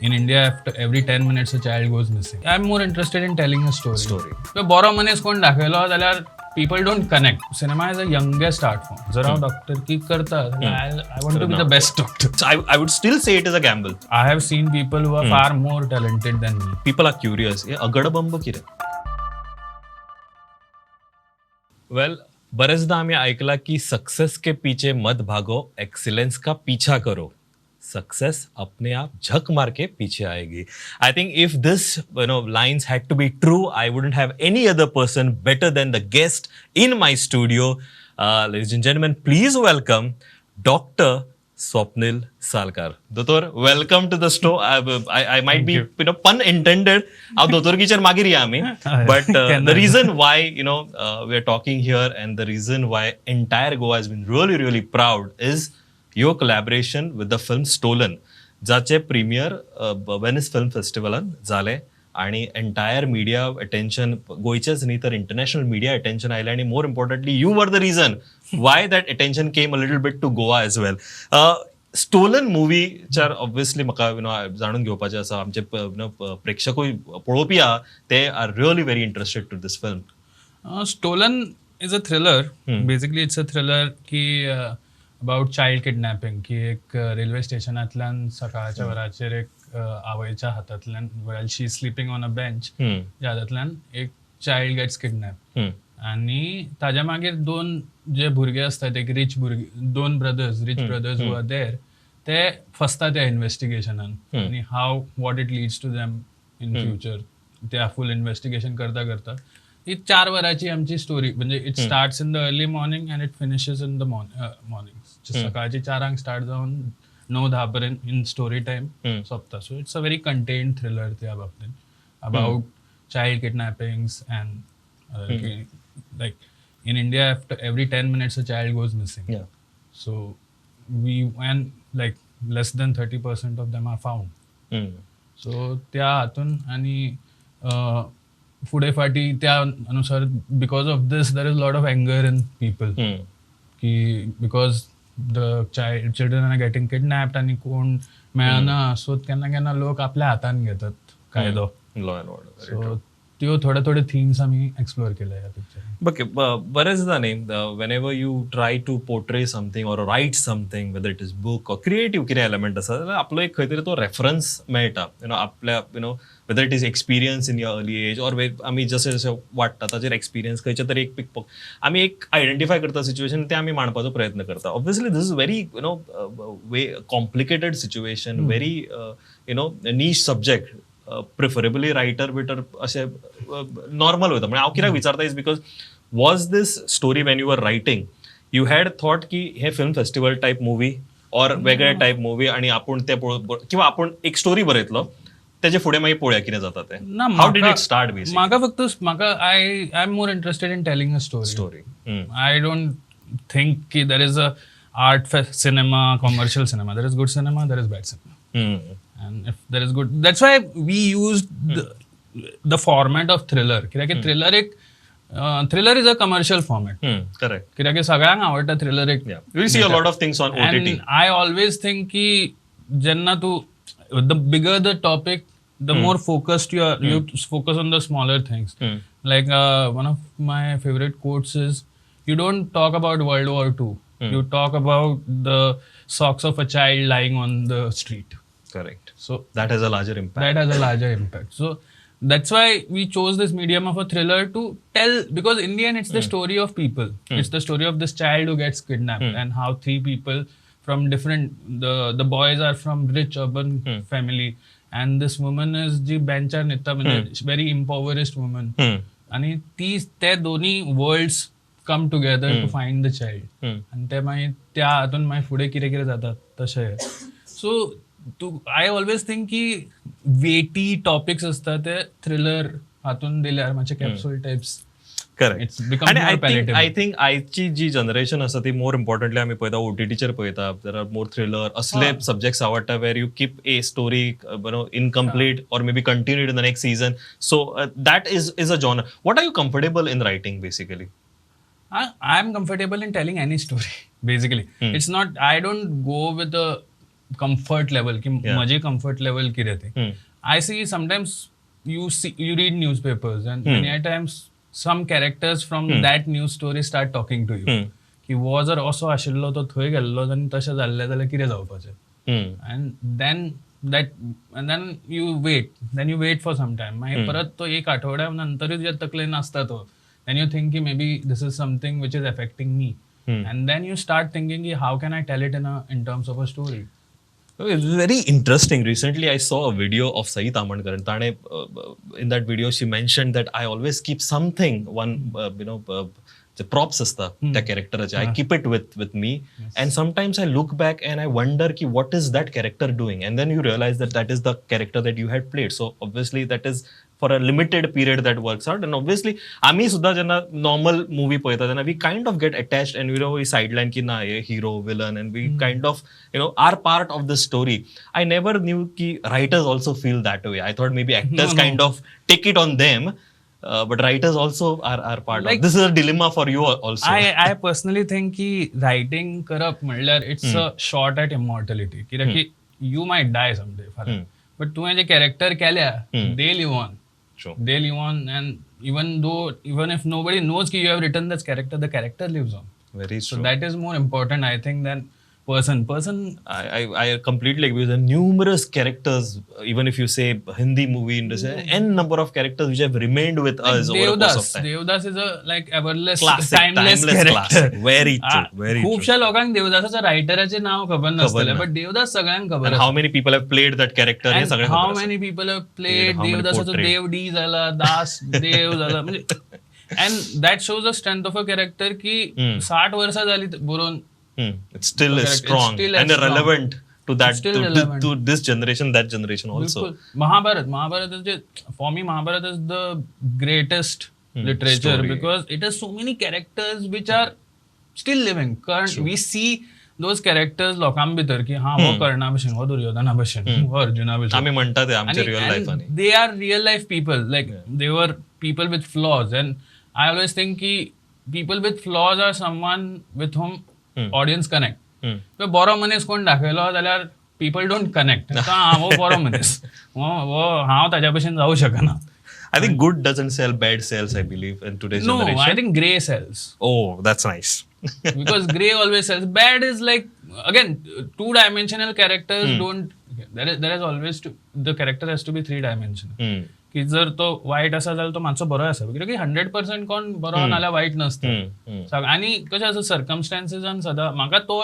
In India, after every 10 minutes, a child goes missing. I'm more interested in telling a story. So, बरो मनीस कोण दाखयलो जाल्यार people don't connect. Cinema is a youngest art form. जर हांव doctor की करता, I want to be the best doctor. So I would still say it is a gamble. I have seen people who are far more talented than me. People are curious. हे अगडबंब किरे? Well, बरेचदा आम्ही ऐकला की success के पीछे मत भागो, excellence का पीछा करो. सक्सेस अपने आप झक मार के पीछे आएगी. I think if this lines had to be true, I wouldn't have any other person better than the guest in my studio. Ladies and gentlemen, please welcome Dr. Swapnil Salkar. Dr. Welcome to the show. I might be pun intended. Ab Dr. ki char magiri ami. But the reason why we are talking here and the reason why entire Goa has been really proud is your collaboration with the film Stolen, जाचे premiere Venice Film Festival झाले आणि entire media attention गोयचेच न्ही तर international media attention आयलें आणि more importantly you were the reason why that attention came a little bit to Goa as well. Stolen मुवीच्यार obviously म्हाका जाणून घेवपाचें आसा. आमचे प्रेक्षकूय पळोवपी आहा ते are really very interested to this film. Stolen is a thriller. Basically, it's a thriller की अबाउट चाइल्ड किडनॅपिंग की एक रेल्वे स्टेशनांतल्यान सकाळच्या वराचेर एक आवयच्या हातांतल्यान well she sleeping on a bench ज्या हातांतल्यान एक चाइल्ड गेट्स किडनॅप आनी ताज्या मागीर दोन जे भुरगे असतात एक रिच भुरगे दोन brothers rich brothers who are there ते फसतात त्या इन्व्हेस्टिगेशनान आनी how what it leads to them in future त्या फूल इन्व्हेस्टिगेशन करता ही 4 वरांची आमची स्टोरी म्हणजे it starts in the early morning and it finishes in the morning. सकाळची 4 स्टार्ट जावन 9-10 पर्यंत इन स्टोरी टाइम सोंपता. So it's a very contained thriller त्या बाबतींत about child kidnappings and like in India after every 10 minutes a child goes missing. So and like less than 30% of them are found. So त्या हातून आणि फुडें फाटी त्या अनुसार because of this there is lot of anger in people की because the children are getting kidnapped आणि कोण मेळना सो केन्ना लोक आपल्या हातान घेतात कायदो. सो त्यो थोडे थिम्स आमी एक्सप्लोर केल्या ह्या पिक्चरान. ओके, बरेचदा न्ही whenever you try to portray something or write something whether it is book or creative कितें एलिमेंट आसा जाल्यार आपलो एक खंय तरी तो रेफरन्स मेळटा आपल्या whether it is experience in your early age or आमी जशें जशें वाडटा ताचेर एक्सपिरियन्स खंयचे तरी एक पिक आमी एक आयडेंटिफाय करता सिच्युएशन ते आमी मांडपाचो प्रयत्न करता. Obviously this is very way complicated situation very niche subject preferably writer बिटर अशें नॉर्मल वयता. म्हणजे हांव कित्याक विचारता is because was this story when you are writing you had thought की हे film festival type movie or वेगळे टायप मुवी आणि आपूण ते किंवा आपूण एक स्टोरी बरयतलो तेजे फुडें मागीर पळोवया कितें जाता तें. How did it start basically? म्हाका I am more interested in telling a story. I don't think की there is a art cinema commercial cinema. There is good cinema, there is bad cinema. And if there is good, that's why we used the format of thriller. कित्याक thriller एक thriller is a commercial format. Correct. कित्याक सगळ्यांक आवडटा thriller एक. We see a lot of things on OTT. And I always think की जेन्ना तू the bigger the topic, the more focused you are. You focus on the smaller things. Like one of my favorite quotes is, "You don't talk about World War II. You talk about the socks of a child lying on the street." Correct. So that has a larger impact. So that's why we chose this medium of a thriller to tell, because in the end it's the story of people. It's the story of this child who gets kidnapped and how 3 people from different, the boys are from rich urban family and this woman is जी बेंचार न्हिदता म्हणजे very impoverished woman. आणि ते दोन्ही worlds come together to find the child. आणि ते मागीर त्या हातून मागीर फुडें कितें जाता तशें. So I always think की वेटी टॉपिक्स असतात ते थ्रिलर हातून दिल्यार मातशे कॅप्सूल टाइप्स. करेक्ट. आणि आय थिंक आयची जी जनरेशन आसा ती मोर इम्पॉर्टंटली आमी पळयता ओटीटीचेर पळयता. देर आर मोर थ्रिलर असले सब्जेक्ट्स आवडटा where you keep a story incomplete or may be continued in the next season. So that is a genre. What are you comfortable in writing basically? I am comfortable in telling any story basically. It's not, I don't go with comfort level की माझी comfort level किती ते. I see sometimes you read newspapers and many a times some characters from that news story start talking to you. की वो जर असो आशिल्लो तो थंय गेल्लो आनी तशें जाल्लें जाल्यार कितें जावपाचें. And then you wait for some time. मागीर परत तो एक आठवड्या नंतर जे तकलेन आसता तो. Then you think ki maybe this is something which is affecting me. And then you start thinking ki how can I tell it in terms of a story. It's very interesting. Recently, I saw a video of Sahi Tamandkar, and Tane, in that video, she mentioned that I always keep something, the props asta, the character, I keep it with me. Yes. And sometimes I look back and I wonder ki what is that character doing? And then you realize that is the character that you had played. So obviously that is for a limited period that works out. And obviously, आम्ही सुद्धा जेव्हा normal movie पळयता तेन्ना we kind of get attached and we sideline की ना हे hero villain and we kind of are part of the story. I never knew ki writers also feel that way. I thought maybe actors kind of take it on them. But writers also are part of this is a dilemma for you also. I personally think ki writing करप म्हणल्यार it's a shot at immortality. कित्याक की you might die someday. But तुवें जे character केल्या they live on. Sure. They live on, and even if nobody knows ki you have written this character, the character lives on. Very true. So that is more important, I think, than person. I completely agree with the numerous characters. Even if you say Hindi movie industry, n number of characters which have remained with us over the course of time. Devdas is a everless, classic, timeless character. Classic. Very true. Very true. खूपशा लोकांक देवदासाच्या रायटराचे नाव खबर नसतले, but Devdas सगळ्यांक खबर. And how many people have played that character? And how many people have played देवदासाचो Dev D झाला, दास देव झाला, म्हणजे. And that shows the strength of a character की 60 वर्षा झाली बरोवन. It still is strong and relevant to that to this generation, that generation also. Mahabharat is for me, Mahabharat is the greatest literature story. Because it has so many characters which are still living. We see those characters लोकां भितर की हाँ वो कर्णा भशेन, वो दुर्योधना भशेन, वो अर्जुना भशेन. आम्ही म्हणता ते आमचे real life आणि. They are real life people. Like they were people with flaws, and I always think ki people with flaws are someone with whom audience connect. बरो मनीस कोण दाखयलो जाल्यार पीपल डोंट कनेक्ट. वो बरो मनीस, वो हांव ताच्या भशेन जावं शकना. I think good doesn't sell, bad sells, I believe, in today's generation. No, I think grey sells. Oh, that's nice. Because grey always sells. Bad is like, again, two-dimensional characters don't. There is always the character has to be three-dimensional. की जर तो white असा जाल्यार तो मातसो बरो आसा, कित्याक 100% कोण बरो नाल्यार वाईट नसता. आनी कशें आसा सर्कमस्टान्सीजान सदां म्हाका तो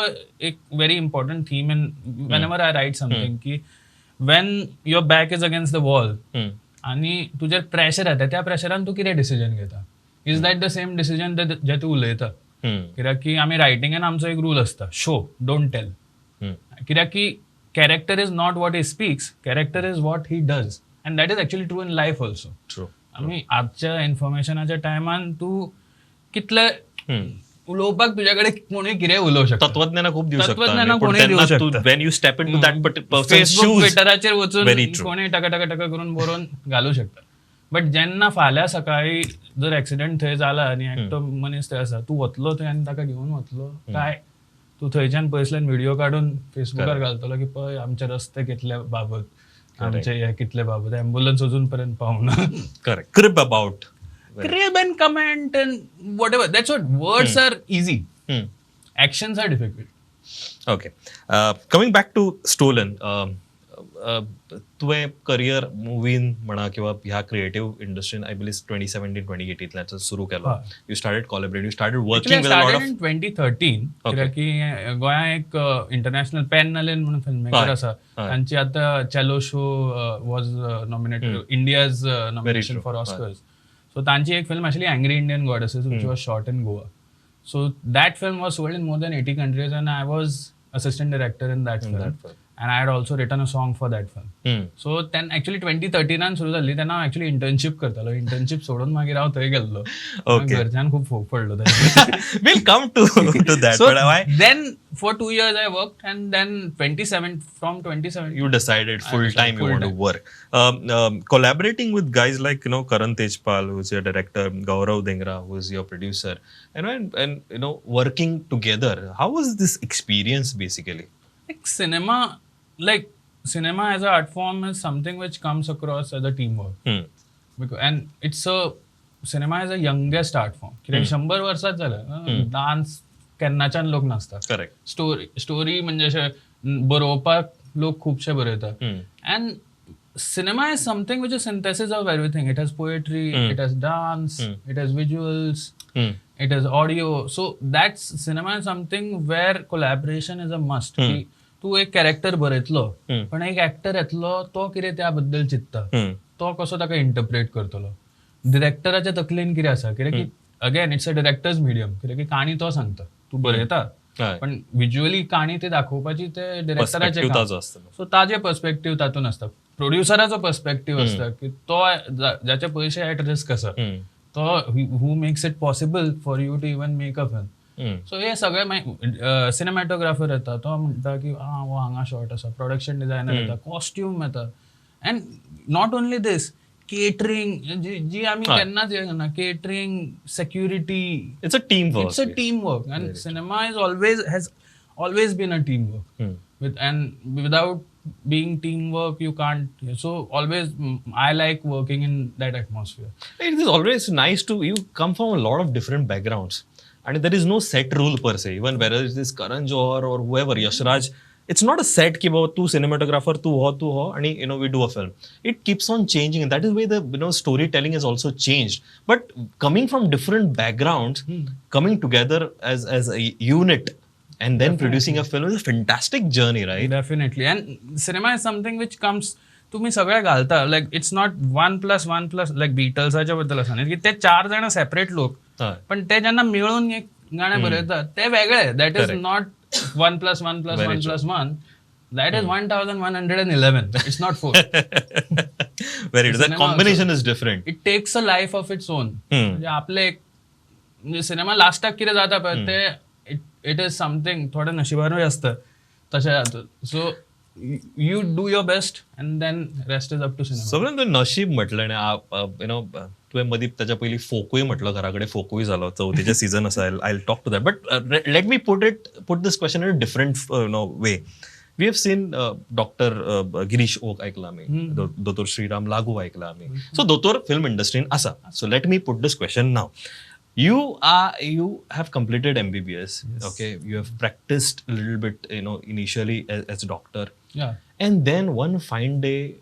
एक very important theme in whenever I write something की when your back is against the wall आनी तुजेर प्रेशर येता, त्या प्रेशरान तूं कितें डिसिजन घेता. Is that the same decision जे तूं उलयता. कित्याक की आमी रायटिंगान आमचो एक रूल आसता, शो डोंट टेल. कित्याक की character is not what he speaks, character is what he does. And that is actually true in life also. True. आमी आजच्या इन्फॉर्मेशनाच्या टायमान तू कितले उलोवपाक तुझ्याकडे कोणी कितें उलोवं शकता. तत्वज्ञान खूप दिवं शकता. तत्वज्ञान कोणी दिवं शकता. When you step into that person's Facebook shoes. ट्विटराचेर वचून कोणी टका करून बरोवन घालू शकता. बट जेन्ना फाल्यां सकाळी जर एक्सिडेंट थंय जाला आनी एकटो मनीस थंय आसा, तूं वतलो थंय आनी ताका घेवन वतलो काय, तूं थंयच्यान पयसल्यान व्हिडिओ काडून फेसबुकार घालतलो की पळय आमचे रस्ते कितले बाबत, आमचे हे कितले बाबत, एम्ब्युलन्स अजून पर्यंत पावना. Correct. Crib about. Crib and comment and whatever. That's what words are easy. Actions are difficult. Okay. Coming back to Stolen. तुवें करियर मुवीन म्हणा किंवा ह्या क्रिएटिव्ह इंडस्ट्रीन आय बिलीव्ह 2017-2018 सुरू केलो. You started collaborate, you started working with a lot of. In 2013 कित्याक की गोंया एक इंटरनॅशनल पेन नलेन म्हणून फिल्म मेकर आसा, तांची आतां Chhello Show was nominated India's nomination for Oscars. So तांची एक फिल्म आशिल्ली Angry Indian Goddesses which was shot in Goa. So that film was sold in more than 80 countries and I was assistant director in that film. And I had also written a song for that film. So then actually 2013 सुरू झाली तेन्ना actually internship करतालो. internship सोडून मागीर हांव थंय गेल्लो. घरच्यान खूप फोग पडलो. We'll come to that. So then for 2 years I worked, and then from 2017 you decided full time you want to work. Collaborating with guys like Karan Tejpal, who's your director, Gaurav Dhingra, who's your producer, and working together. How was this experience basically? Like cinema like cinema as an art form is something which comes across as a teamwork. Because, and it's a cinema is a youngest art form. कित्याक 100 वर्सात झालं dance केन्नाच्यान लोक नाचतात. Correct. Story म्हणजे अशें बरोवपाक लोक खुबशे बरयतात. And cinema is something which is synthesis of everything. It has poetry, it has dance, it has visuals, it has audio. So that's cinema is something where collaboration is a must. की तू एक character बरयतलो पण एक actor येतलो तो कितें त्या बद्दल चिंतता तो कसो ताका इंटरप्रेट करतलो. डिरेक्टराच्या तकलेन कितें आसा कित्याक की again it's a directors medium कित्याक की काणी तो सांगता तू बरयता पण विज्युअली काणी ते दाखोवपाची ते डिरेक्टराचे काम. सो ताजे पर्स्पेक्टिव्ह तातून आसता. प्रोड्युसराचो पर्स्पेक्टिव्ह आसता की तो ज्याचे पयशे एट रिस्क आसा तो who makes it possible for you to even make a film. So हे सगळे सिनेमॅटोग्राफर येता तो म्हणटा की हो हांगा शॉट आसा. प्रोडक्शन डिझायनर येता कॉस्ट्यूम येता. And not only this catering जी आम्ही केन्नाच हे करना. Catering security it's a team work. It's a teamwork, and cinema has always been a teamwork. And without being teamwork, you can't. So always, I like working in that atmosphere. It is always nice to you come from a lot of different backgrounds, and there is no set rule per se. Even whether it is Karan Johar or whoever, Yashraj, it's not a set ki bahut tu cinematographer tu ho, and we do a film. It keeps on changing, and that is why the storytelling has also changed. But coming from different backgrounds, coming together as a unit, and then producing a film is a fantastic journey, right? Definitely. And cinema is something which comes. तुम्ही सगळे घालता like it's not 1+1+ like बिटल्साच्या बद्दल असं नाही की ते 4 जण separate लोक पण ते ज्यांना मिळून एक गाणं बरयतात ते वेगळे. That is not 1+1+1+1. That is 1111. It's not 4. Very good. That combination is different. It takes a life of its own. म्हणजे आपले म्हणजे सिनेमा लास्टाक कितें जाता पळय ते इट इज समथिंग थोडं नशिबारूय असतं तशें जाता. सो you do your best and then rest is up to cinema. सगळ्यांत नशीब म्हटलं आणि तुवें मदीं त्याच्या पयलीं फोकूय म्हटलं घरा फोकूय झालो 4थीचे सीझन आसा. I talk to that but let me put this question in a different way. We have seen doctor Girish Oak ऐकला आमी, दोतोर श्रीराम लागू ऐकला आमी. सो दोतोर फिल्म इंडस्ट्रीन आसा. So let me put this question now. You have completed MBBS. Yes. Okay, you have practiced a little bit, initially as a doctor. Yeah. And then one fine day,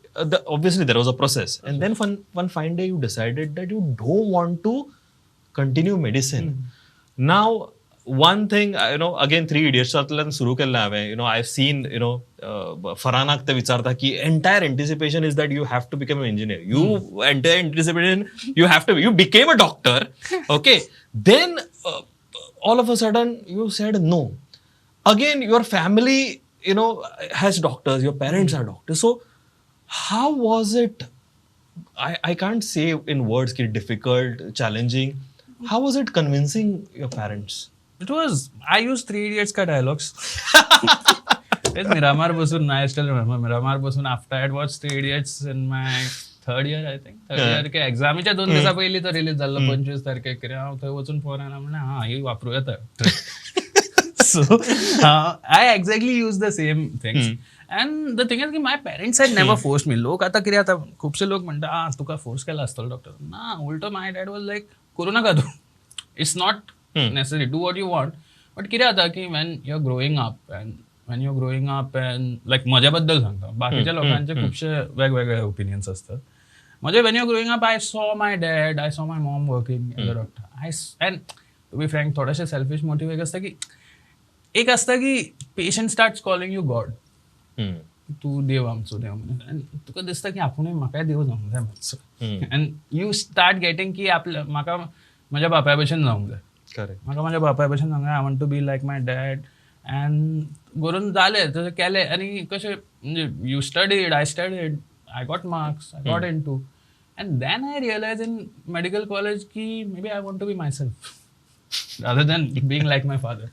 obviously there was a process. And then one fine day you decided that you don't want to continue medicine. Now, one thing, again 3 Idiots'tल्यान सुरू केल्लें हांवें. I've seen, फरानाक ते विचारता की entire anticipation is that you have to become an engineer. Entire anticipation, you became a doctor. Okay. Then, all of a sudden, you said no. Again, your family, has doctors. Your parents are doctors. So, how was it? I can't say in words, difficult, challenging. How was it convincing your parents? It was. I used 3 Idiots ka dialogues. It's Miramar Basun. I still remember Miramar Basun. After I had watched 3 Idiots in my 3rd year, I think. 3rd year के एक्झामीच्या 2 दिवसा पयलीं तो release जाल्लो 25 तारखेक कितें हांव थंय वचून फोन आयला म्हणलें ही वापरूं येता. So I exactly used the same things. And the thing is की my parents had never forced me. लोक आता कितें आता खुबशे लोक म्हणटा तुका फोर्स केला आसतलो डॉक्टर. ना उलटो माय डॅड वॉज लायक करूं नाका तूं. It's not necessary. Do what you want. But कितें जाता की when you're growing up and like म्हज्या बद्दल सांगता बाकीच्या लोकांचे खुबशे वेगवेगळे ओपिनियन्स असतात. म्हणजे when you're growing up, I saw my dad, I saw my mom working as a doctor. And to be frank, थोडेशे सेल्फिश मोटिव एक असता की patient starts calling you God. तू देव आमचो देव म्हणून तुका दिसता की आपुणूय म्हाकाय देव जावंक जाय मातसो. अँड यू स्टार्ट गेटिंग की म्हाका म्हज्या बापाय भशेन जावंक जाय. म्हाका म्हज्या बापाय भशेन जावंक जाय. I want to be like my dad. And करून जालें तशें केलें आनी कशें म्हणजे you studied, I studied, I got marks, I got into. And then I realise in medical college की maybe I want to be myself rather than being like my father.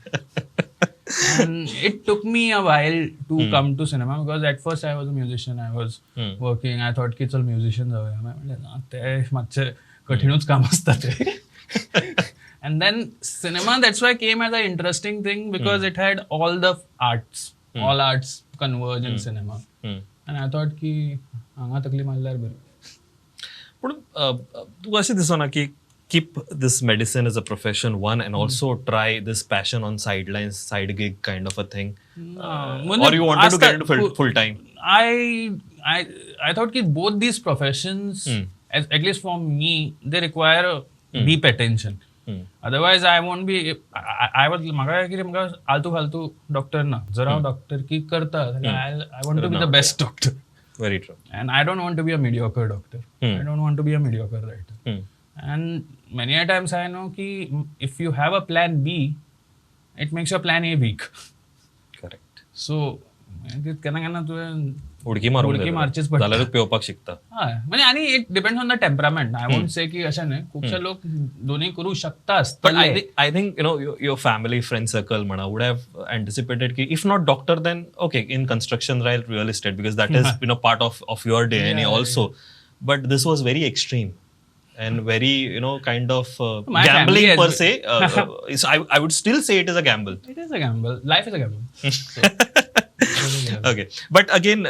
And it took me a while to come to cinema because at first I was a musician. I was working. I thought की चल musician जाऊया. मैं म्हणले ते मातशे कठीणूच काम असता ते. And then cinema, that's why came as an interesting thing because it had all the arts. all arts converge in cinema. And I thought की हांगा तकली मारल्यार बरी. पण तुका अशें दिसना की keep this medicine as a profession one and also try this passion on sidelines, side gig kind of a thing, or you wanted to get into full time? I thought कि both these professions, at least for me, they require deep attention. Otherwise I won't be. I was म्हाका कितें म्हाका आलतू फालतू doctor ना. जर हांव doctor की करता जाल्यार I want to be the best doctor. Very true. And I don't want to be a mediocre doctor. I don't want to be a mediocre writer. And many a times I know कि if you have a plan B, it makes your plan A weak. Correct. So केन्ना तुवें उडकी मारचीच पडटा. जाल्यारूच पेंवपाक शिकता. हय म्हणजे आनी it depends on the temperament. I won't say की अशें न्हय, खुबशे लोक दोनूय करूं शकता But आसतले. I think your family friend circle mana would have anticipated ki if not doctor then okay in construction right real estate because that is part of your DNA also. But this was very extreme and very kind of My gambling family per has se. I would still say it is a gamble. It is a gamble. Life is a gamble. Okay, but again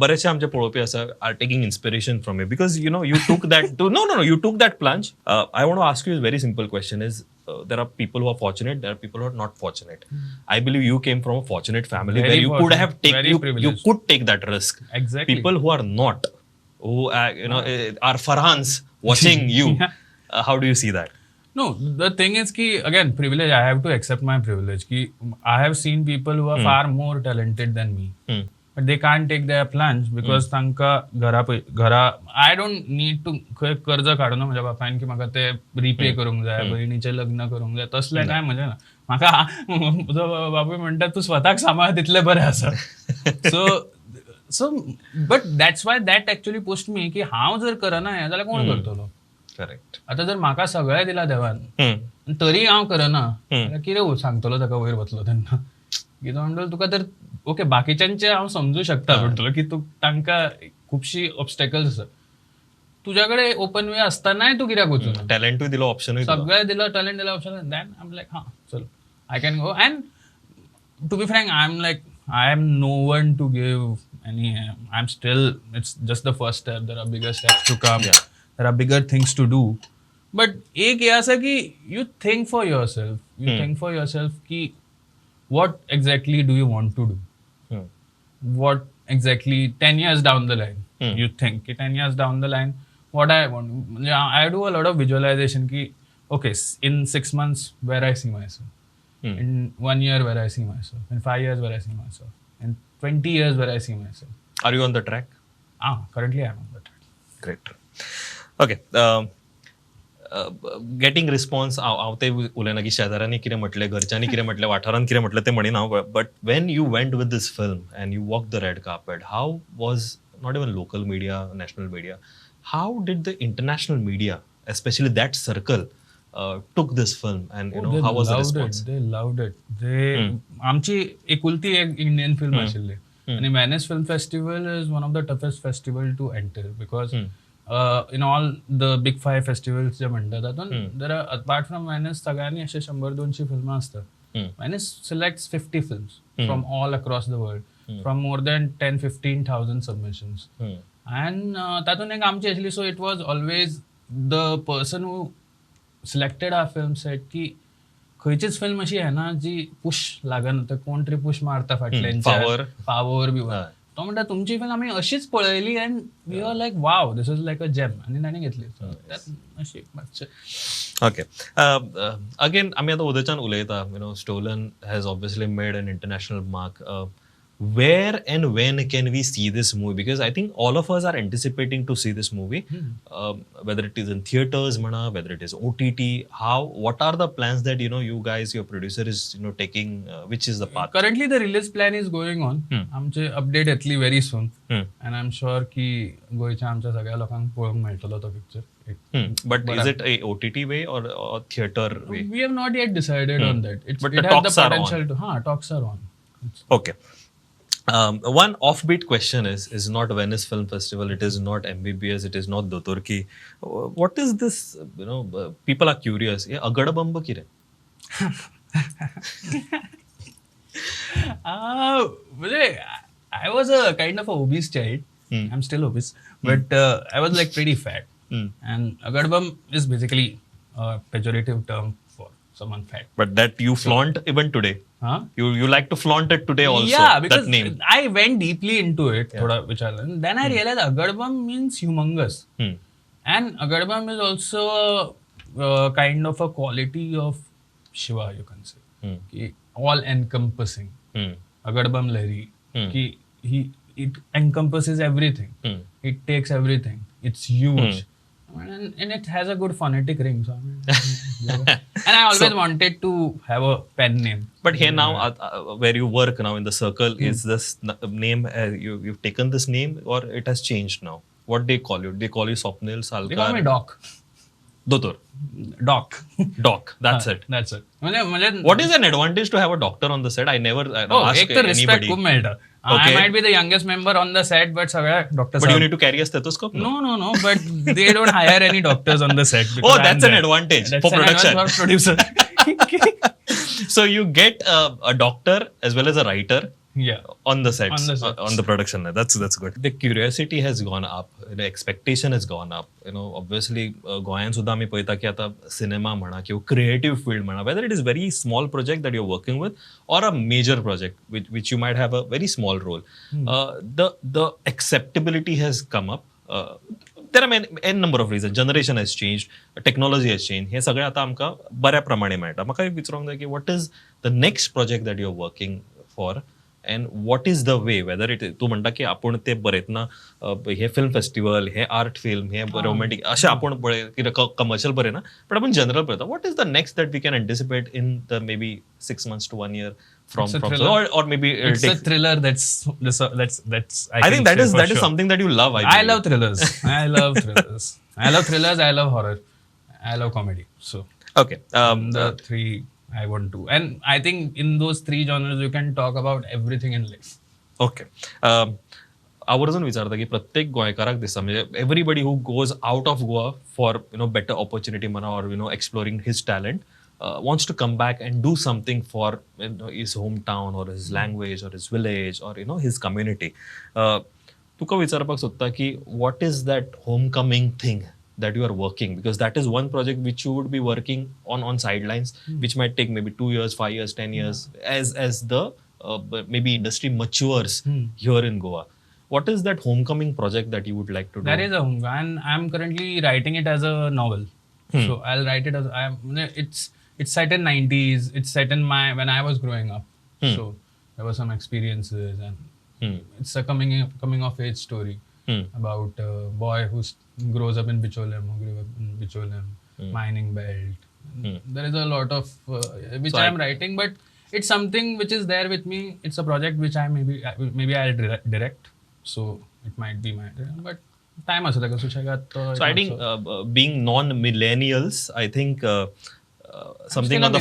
बरेचसे आमचे पळोवपी आसा are taking inspiration from you because you took that to no you took that plunge. I want to ask you a very simple question is there are people who are fortunate, there are people who are not fortunate. I believe you came from a fortunate family Very where you could have Very you privileged. could take that risk. Exactly. People who are not, who are Farhans watching you, how do you see that? No, the thing is ki again privilege. I have to accept my privilege. Ki I have seen people who are far more talented than me, but they can't take their plunge because तांका घरा I don't need to कर्ज काडून म्हज्या बापायन की म्हाका ते repay करूंक जाय, भयणीचे लग्न करूंक जाय, तसलें काय म्हणजे ना. म्हाका म्हजो बापूय म्हणटा तूं स्वताक सांबाळ तितलें बरें आसा. So but that's why that actually pushed me की हांव जर करना हें जाल्यार कोण करतलो. Correct. आता जर म्हाका सगळें दिला देवान तरी हांव करना जाल्यार कितें सांगतलो ताका वयर वतलो तेन्ना. कितें म्हणटलो तुका तर ओके बाकीच्यांचे हांव समजू शकता म्हणटलो की तूं तांकां खुबशी ऑब्स्टेकल्स आसा. तुज्या कडेन ओपन वे आसतनाय तूं कित्याक वचूना. टॅलेंटूय दिलो ऑप्शनूय सगळें दिलो टॅलेंट दिलो option then I am like हां चलो I can go. And to be frank I am no one to give any. I am still it's just the first step. There are bigger steps to come. There are bigger things to do. But एक ये ऐसा कि you think for yourself. You think for yourself कि what exactly do you want to do? What exactly 10 years down the line? You think कि 10 years down the line what I want. I do a lot of visualization कि okay in 6 months where I see myself. In 1 year where I see myself. In 5 years where I see myself. In 20 years where I see myself. Are you on the track? Currently I am on the track. Great. Okay. Getting response हांव ते उलयना की शेजाऱ्यांनी कितें म्हटलें, घरच्यांनी कितें म्हटलें, वाठारान कितें म्हटलें तें म्हणिना हांव. But when you went with this film and you walked the red carpet, how was not even local media, national media, how did the international media, especially that circle, took this film and how was the response? They loved it. आमची एकुलती एक Indian film आशिल्ली आणि Venice Film Festival is one of the toughest festival to enter because in all the big 5 festivals जे म्हणतात तातूंत there are apart from Venice सगळ्यांनी अशे 100-200 फिल्मां असतात. Venice selects 50 films from all across the world from more than 10-15,000 submissions and तातूंत एक आमची आशिल्ली. So it was always the person who selected our film said की खंयचीच फिल्म अशी आहे ना जी पुश लागना तर कोण तरी पुश मारता फाटल्यानच्या पावर बी. तो म्हणटा तुमची फिल्म आमी अशीच पळयली and we are like wow this is like a gem आनी ताणें घेतली. अशी मातशें Okay. Again, आमी आतां उदयच्यान उलयता. Stolen has obviously made an international mark. Where and when can we see this movie? Because I think all of us are anticipating to see this movie, whether it is in theaters, whether it is OTT. What are the plans that you guys, your producer is taking? Which is the path? Currently, the release plan is going on. आमचे update येतली very soon, and I'm sure की गोयच्या आमच्या सगळ्या लोकांक पळोवंक मेळटलो तो picture. But is it a OTT way or theater way? We have not yet decided on that. But it the has talks the are potential on. to. Talks are on. Okay. One offbeat question is not Venice Film Festival, it is not MBBS, it is not Dotorki. What is this? People are curious. Agada bamba kire? म्हणजे I was a kind of a obese child. I'm still obese, but I was like pretty fat. And agadbam is basically a pejorative term for someone fat. But that you flaunt even today. Huh? You like to flaunt it today also. Yeah, because that name. I went deeply into it, thoda vichar. Then I realized agadbam means humongous. And agadbam is also a kind of a quality of Shiva, you can say. Ki all encompassing. Agadbam Lahiri. Ki it encompasses everything. It takes everything. It's huge. And it has a good phonetic ring. So and I always wanted to have a pen name. But here now, where you work now in the circle, is this name, you've taken this name or it has changed now? What they call you? They call you Swapnil Salkar? They call me Doc. Doctor. Doc. Doc. That's it. That's it. What is an advantage to have a doctor on the set? I never ask एक तर respect anybody. खूप मिळतं. I might be the youngest member on the set, but सगळ्या doctors. But you need to carry a stethoscope? No. But they don't hire any doctors on the set. Oh, that's an advantage for production. That's an advantage for producer. So you get a doctor as well as a writer. Yeah. On the sets, On the sets. on the production line. That's good. The curiosity has gone up. The expectation has gone up. Obviously, गोंयांत सुद्धा आम्ही पळयता की आता cinema म्हणा किंवा creative field म्हणा, whether it is very small project that you're working with or a major project which you might have a very small role, the acceptability has come up. There are n number of reasons. Generation has changed, technology has changed. हे सगळें आता आमकां बऱ्या प्रमाणे मेळटा. म्हाका विचारूंक जाय की what is the next project that you're working for? And what is the way, whether it तू म्हणटा की आपण ते बरयतना हे फिल्म फेस्टिवल, हे आर्ट फिल्म, हे रोमॅन्टिक अशें आपण कमर्शियल बरयना, बट आपण जनरल बरयता. What is the next that we can anticipate in the maybe 6 months to 1 year from or maybe it's a thriller. That's I think that is something that you love. I love thrillers. I love thrillers. I love horror. I love comedy. So okay, the three I want to, and I think in those three genres you can talk about everything in life. Okay. आवर्जून विचारता की प्रत्येक गोंयकाराक दिसता, म्हणजे everybody who goes out of Goa for better opportunity म्हणा or exploring his talent wants to come back and do something for his hometown or his language or his village or his community. तुका विचारपाक सोदता की what is that homecoming thing that you are working, because that is one project which you would be working on sidelines, which might take maybe 2 years, 5 years, 10 years as the maybe industry matures here in Goa. What is that homecoming project that you would like to do? There is a homecoming, and I'm currently writing it as a novel. So I'll write it as it's set in 90s. It's set in when I was growing up. So there were some experiences, and it's a coming of age story about a boy who grows up in Bicholem, who grew up in Bicholem, mining belt. There is a lot of which I am writing, but it's something which is there with me. It's a project which I maybe I'll direct. So it might be my, but time also like so I think being non-millennials, I think something on the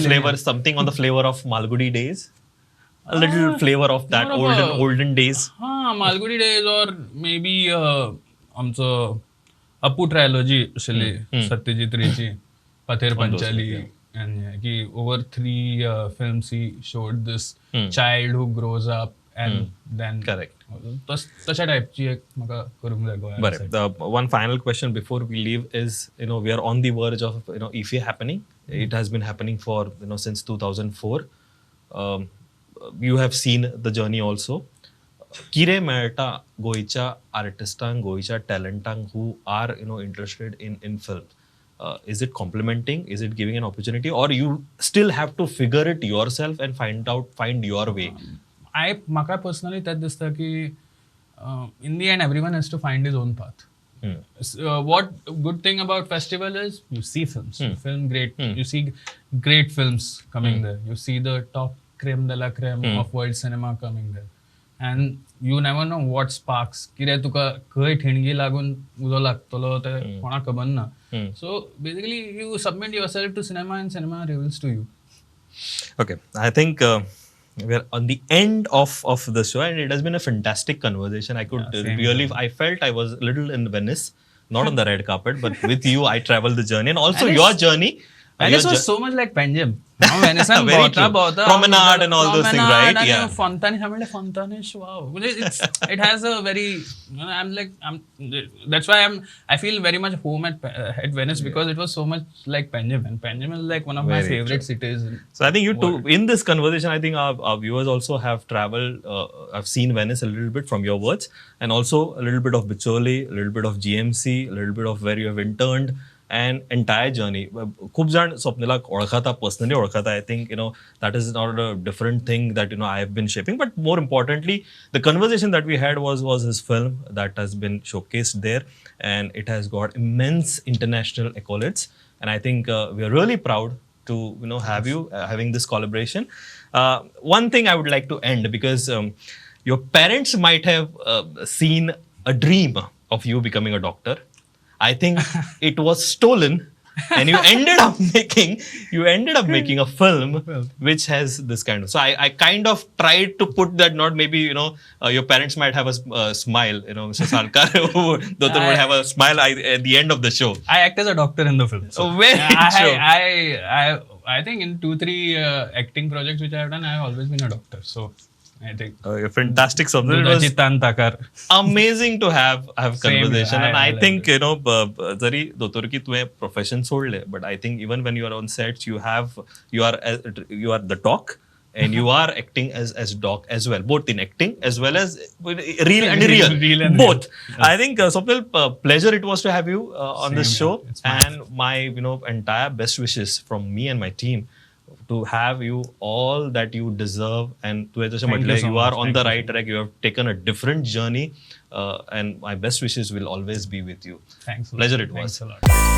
flavor of Malgudi days. A little flavor of that olden days. Malgudi days, or maybe आमचं अपू trilogy आशिल्ली Satyajit रेची Pather Panchali, and की over 3 films he showed this child who grows up and then correct तशा टाइपची एक म्हाका करूंक जाय गोंयांत. बरें, one final question before we leave is we are on the verge of IFA happening. It has been happening for since 2004. You have seen the journey also. किरे मेळटा गोंयच्या आर्टिस्टांक, गोंयच्या टॅलंटांक who are interested in film? Is it complementing? Is it giving an opportunity, or you still have to figure it yourself and find your way? म्हाका personally तेच दिसता की in the end everyone has to find his own path. What good thing about festival is you see films. You film great. You see great films coming there. You see the top creme de la creme of world cinema coming there. And you never know what sparks. कितें तुका खंय ठिणगी लागून उजो लागतलो ते कोणाक खबर ना. So basically you submit yourself to cinema and cinema reveals to you. Okay, I think we're on the end of the show, and it has been a fantastic conversation. I could I felt I was a little in Venice, not on the red carpet, but with you I traveled the journey, and also your journey Venice was so much like Panjim. Now Venice and Very Bauta, true. Bauta, Promenade and all those things, right? And Yeah. Fontanish, I'm like Fontanish. Wow, it has a very. That's why I feel very much home at Venice because it was so much like Panjim, and Panjim is like one of my Very favorite true. cities. So I think you too, in this conversation, I think our viewers also have traveled, have seen Venice a little bit from your words, and also a little bit of Bicholi, a little bit of GMC, a little bit of where you have interned, and entire journey. खूप जण स्वप्नीला ओळखता, personally ओळखता. I think, that is not a different thing that, I have been shaping. But more importantly, the conversation that we had was his film that has been showcased there. And it has got immense international accolades. And I think we are really proud to, have you having this collaboration. One thing I would like to end, because your parents might have seen a dream of you becoming a doctor. I think it was stolen, and you ended up making a film which has this kind of. So I kind of tried to put that, not maybe your parents might have a smile, Mr. Salkar, Dr. would have a smile at the end of the show. I act as a doctor in the film. So Very true. I think in 2-3 acting projects which I have done, I have always been a doctor. So I think Fantastic something. It was Takar. amazing to have conversation, here. and I I like think जरी दोतोर की तुम्हें profession सोडले, but I think even when you are on sets, you are the doc, and you are acting as doc as well, both in acting as well as real and real, Real and both. real. I think Swapnil, pleasure it was to have you on this Same show, here. It's my and my entire best wishes from me and my team to have you all that you deserve. And you so you are much. on Thank the you. right track. You have taken a different journey, and my best wishes will always be with you. Thanks a lot. Pleasure it Thanks was. a lot.